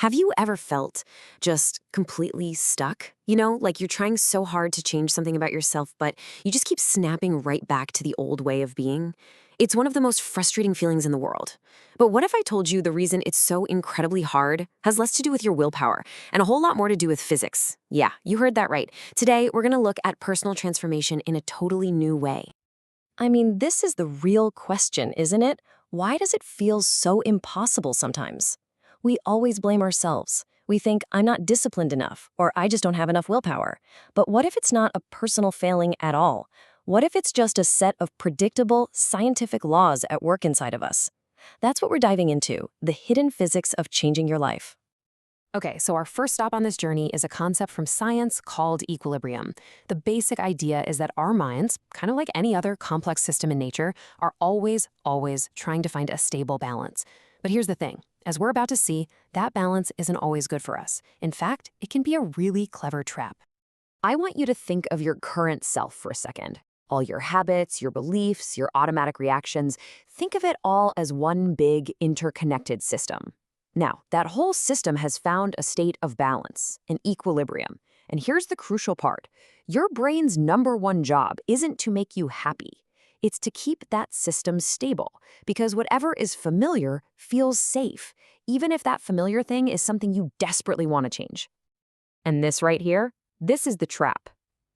Have you ever felt just completely stuck? Like you're trying so hard to change something about yourself, but you just keep snapping right back to the old way of being? It's one of the most frustrating feelings in the world. But what if I told you the reason it's so incredibly hard has less to do with your willpower and a whole lot more to do with physics? Yeah, you heard that right. Today, we're going to look at personal transformation in a totally new way. I mean, this is the real question, isn't it? Why does it feel so impossible sometimes? We always blame ourselves. We think, I'm not disciplined enough, or I just don't have enough willpower. But what if it's not a personal failing at all? What if it's just a set of predictable, scientific laws at work inside of us? That's what we're diving into, the hidden physics of changing your life. Okay, so our first stop on this journey is a concept from science called equilibrium. The basic idea is that our minds, kind of like any other complex system in nature, are always trying to find a stable balance. But here's the thing. As we're about to see, that balance isn't always good for us. In fact, it can be a really clever trap. I want you to think of your current self for a second. All your habits, your beliefs, your automatic reactions, think of it all as one big interconnected system. Now, that whole system has found a state of balance, an equilibrium. And here's the crucial part. Your brain's number one job isn't to make you happy. It's to keep that system stable, because whatever is familiar feels safe, even if that familiar thing is something you desperately want to change. And this right here, this is the trap.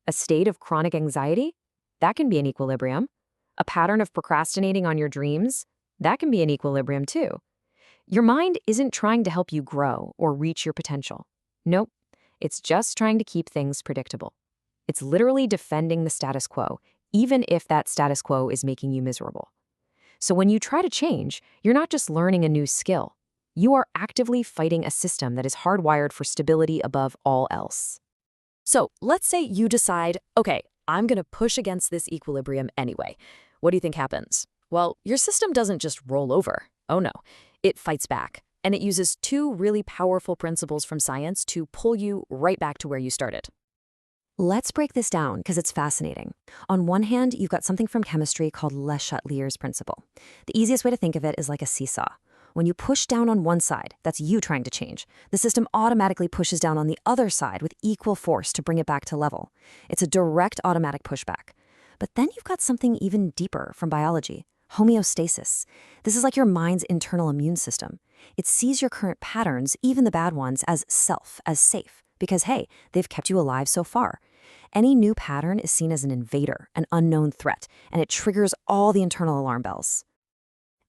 A state of chronic anxiety? That can be an equilibrium. A pattern of procrastinating on your dreams? That can be an equilibrium too. Your mind isn't trying to help you grow or reach your potential. Nope, it's just trying to keep things predictable. It's literally defending the status quo, even if that status quo is making you miserable. So when you try to change, you're not just learning a new skill. You are actively fighting a system that is hardwired for stability above all else. So let's say you decide, okay, I'm going to push against this equilibrium anyway. What do you think happens? Well, your system doesn't just roll over. Oh no, it fights back. And it uses two really powerful principles from science to pull you right back to where you started. Let's break this down because it's fascinating. On one hand, you've got something from chemistry called Le Chatelier's principle. The easiest way to think of it is like a seesaw. When you push down on one side, that's you trying to change, the system automatically pushes down on the other side with equal force to bring it back to level. It's a direct automatic pushback. But then you've got something even deeper from biology. Homeostasis. This is like your mind's internal immune system. It sees your current patterns, even the bad ones, as self, as safe, because hey, they've kept you alive so far. Any new pattern is seen as an invader, an unknown threat, and it triggers all the internal alarm bells.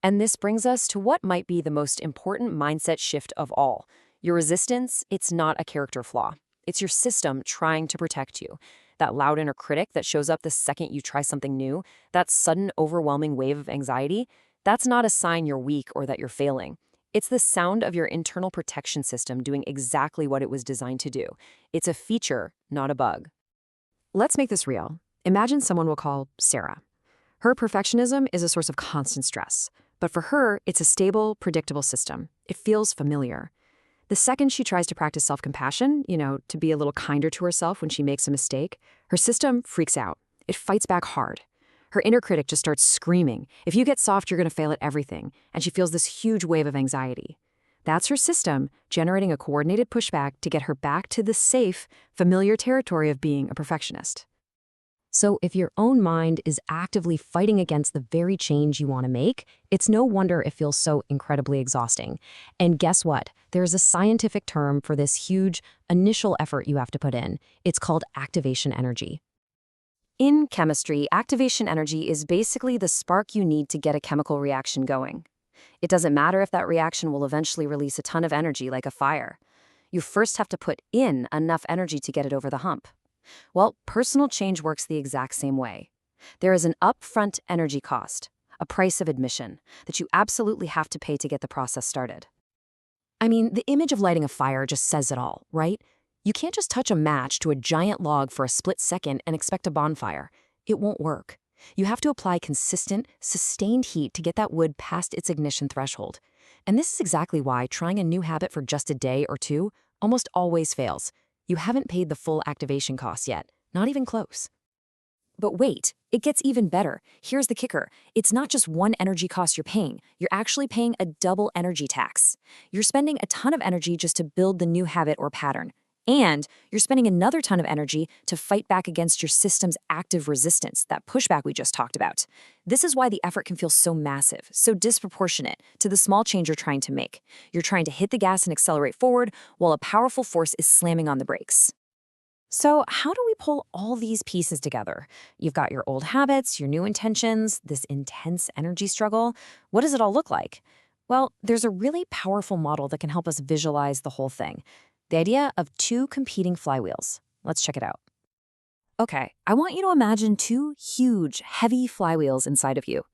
And this brings us to what might be the most important mindset shift of all. Your resistance, it's not a character flaw. It's your system trying to protect you. That loud inner critic that shows up the second you try something new, that sudden overwhelming wave of anxiety, that's not a sign you're weak or that you're failing. It's the sound of your internal protection system doing exactly what it was designed to do. It's a feature, not a bug. Let's make this real. Imagine someone we'll call Sarah. Her perfectionism is a source of constant stress, but for her, it's a stable, predictable system. It feels familiar. The second she tries to practice self-compassion, to be a little kinder to herself when she makes a mistake, her system freaks out. It fights back hard. Her inner critic just starts screaming, if you get soft, you're going to fail at everything, and she feels this huge wave of anxiety. That's her system generating a coordinated pushback to get her back to the safe, familiar territory of being a perfectionist. So if your own mind is actively fighting against the very change you want to make, it's no wonder it feels so incredibly exhausting. And guess what? There's a scientific term for this huge initial effort you have to put in. It's called activation energy. In chemistry, activation energy is basically the spark you need to get a chemical reaction going. It doesn't matter if that reaction will eventually release a ton of energy like a fire. You first have to put in enough energy to get it over the hump. Well, personal change works the exact same way. There is an upfront energy cost, a price of admission, that you absolutely have to pay to get the process started. I mean, the image of lighting a fire just says it all, right? You can't just touch a match to a giant log for a split second and expect a bonfire. It won't work. You have to apply consistent, sustained heat to get that wood past its ignition threshold. And this is exactly why trying a new habit for just a day or two almost always fails. You haven't paid the full activation costs yet, not even close. But wait, it gets even better. Here's the kicker. It's not just one energy cost you're paying. You're actually paying a double energy tax. You're spending a ton of energy just to build the new habit or pattern. And you're spending another ton of energy to fight back against your system's active resistance, that pushback we just talked about. This is why the effort can feel so massive, so disproportionate to the small change you're trying to make. You're trying to hit the gas and accelerate forward, while a powerful force is slamming on the brakes. So, how do we pull all these pieces together? You've got your old habits, your new intentions, this intense energy struggle. What does it all look like? Well, there's a really powerful model that can help us visualize the whole thing. The idea of two competing flywheels. Let's check it out. Okay, I want you to imagine two huge, heavy flywheels inside of you.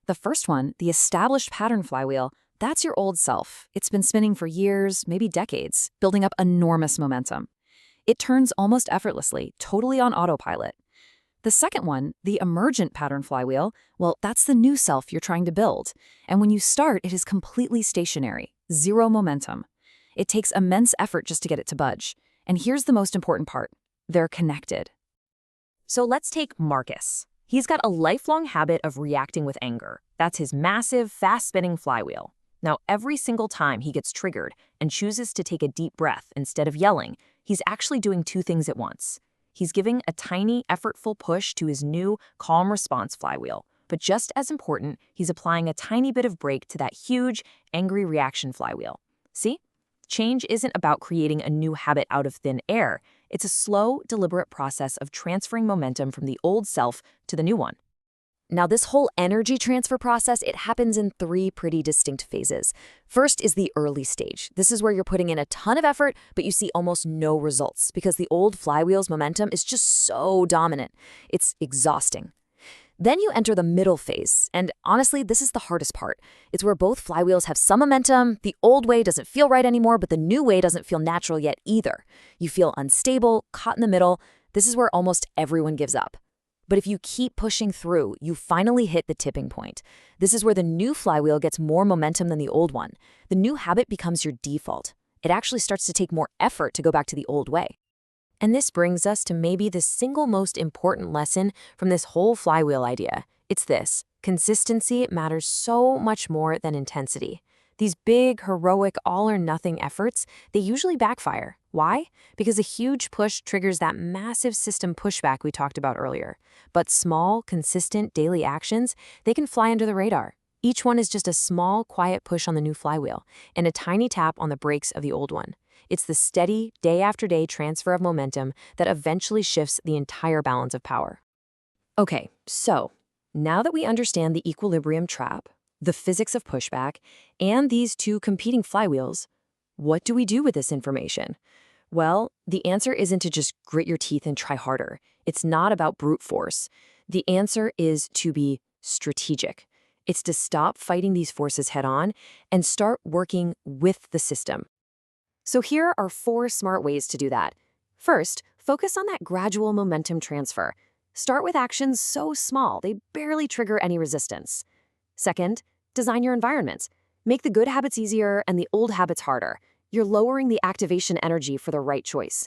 The first one, the established pattern flywheel, that's your old self. It's been spinning for years, maybe decades, building up enormous momentum. It turns almost effortlessly, totally on autopilot. The second one, the emergent pattern flywheel, well, that's the new self you're trying to build. And when you start, it is completely stationary, zero momentum. It takes immense effort just to get it to budge. And here's the most important part. They're connected. So let's take Marcus. He's got a lifelong habit of reacting with anger. That's his massive, fast-spinning flywheel. Now, every single time he gets triggered and chooses to take a deep breath instead of yelling, he's actually doing two things at once. He's giving a tiny, effortful push to his new calm response flywheel. But just as important, he's applying a tiny bit of brake to that huge, angry reaction flywheel. See? Change isn't about creating a new habit out of thin air. It's a slow, deliberate process of transferring momentum from the old self to the new one. Now, this whole energy transfer process, it happens in three pretty distinct phases. First is the early stage. This is where you're putting in a ton of effort, but you see almost no results because the old flywheel's momentum is just so dominant. It's exhausting. Then you enter the middle phase, and honestly, this is the hardest part. It's where both flywheels have some momentum, the old way doesn't feel right anymore, but the new way doesn't feel natural yet either. You feel unstable, caught in the middle. This is where almost everyone gives up. But if you keep pushing through, you finally hit the tipping point. This is where the new flywheel gets more momentum than the old one. The new habit becomes your default. It actually starts to take more effort to go back to the old way. And this brings us to maybe the single most important lesson from this whole flywheel idea. It's this: consistency matters so much more than intensity. These big, heroic, all-or-nothing efforts, they usually backfire. Why? Because a huge push triggers that massive system pushback we talked about earlier. But small, consistent daily actions, they can fly under the radar. Each one is just a small, quiet push on the new flywheel and a tiny tap on the brakes of the old one. It's the steady, day-after-day transfer of momentum that eventually shifts the entire balance of power. Okay, so now that we understand the equilibrium trap, the physics of pushback, and these two competing flywheels, what do we do with this information? Well, the answer isn't to just grit your teeth and try harder. It's not about brute force. The answer is to be strategic. It's to stop fighting these forces head-on and start working with the system. So here are 4 smart ways to do that. First, focus on that gradual momentum transfer. Start with actions so small they barely trigger any resistance. Second, design your environment. Make the good habits easier and the old habits harder. You're lowering the activation energy for the right choice.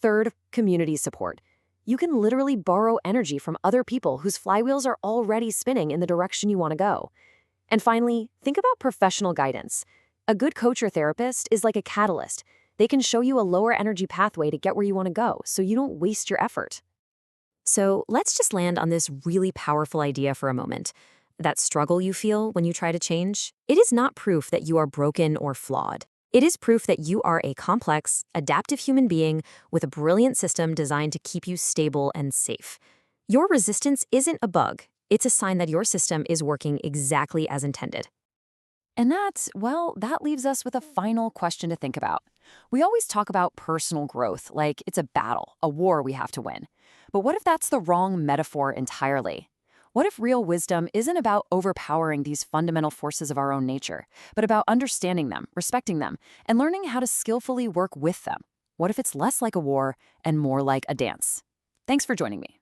Third, community support. You can literally borrow energy from other people whose flywheels are already spinning in the direction you want to go. And finally, think about professional guidance. A good coach or therapist is like a catalyst. They can show you a lower energy pathway to get where you want to go, so you don't waste your effort. So let's just land on this really powerful idea for a moment. That struggle you feel when you try to change, it is not proof that you are broken or flawed. It is proof that you are a complex, adaptive human being with a brilliant system designed to keep you stable and safe. Your resistance isn't a bug. It's a sign that your system is working exactly as intended. And that leaves us with a final question to think about. We always talk about personal growth like it's a battle, a war we have to win. But what if that's the wrong metaphor entirely? What if real wisdom isn't about overpowering these fundamental forces of our own nature, but about understanding them, respecting them, and learning how to skillfully work with them? What if it's less like a war and more like a dance? Thanks for joining me.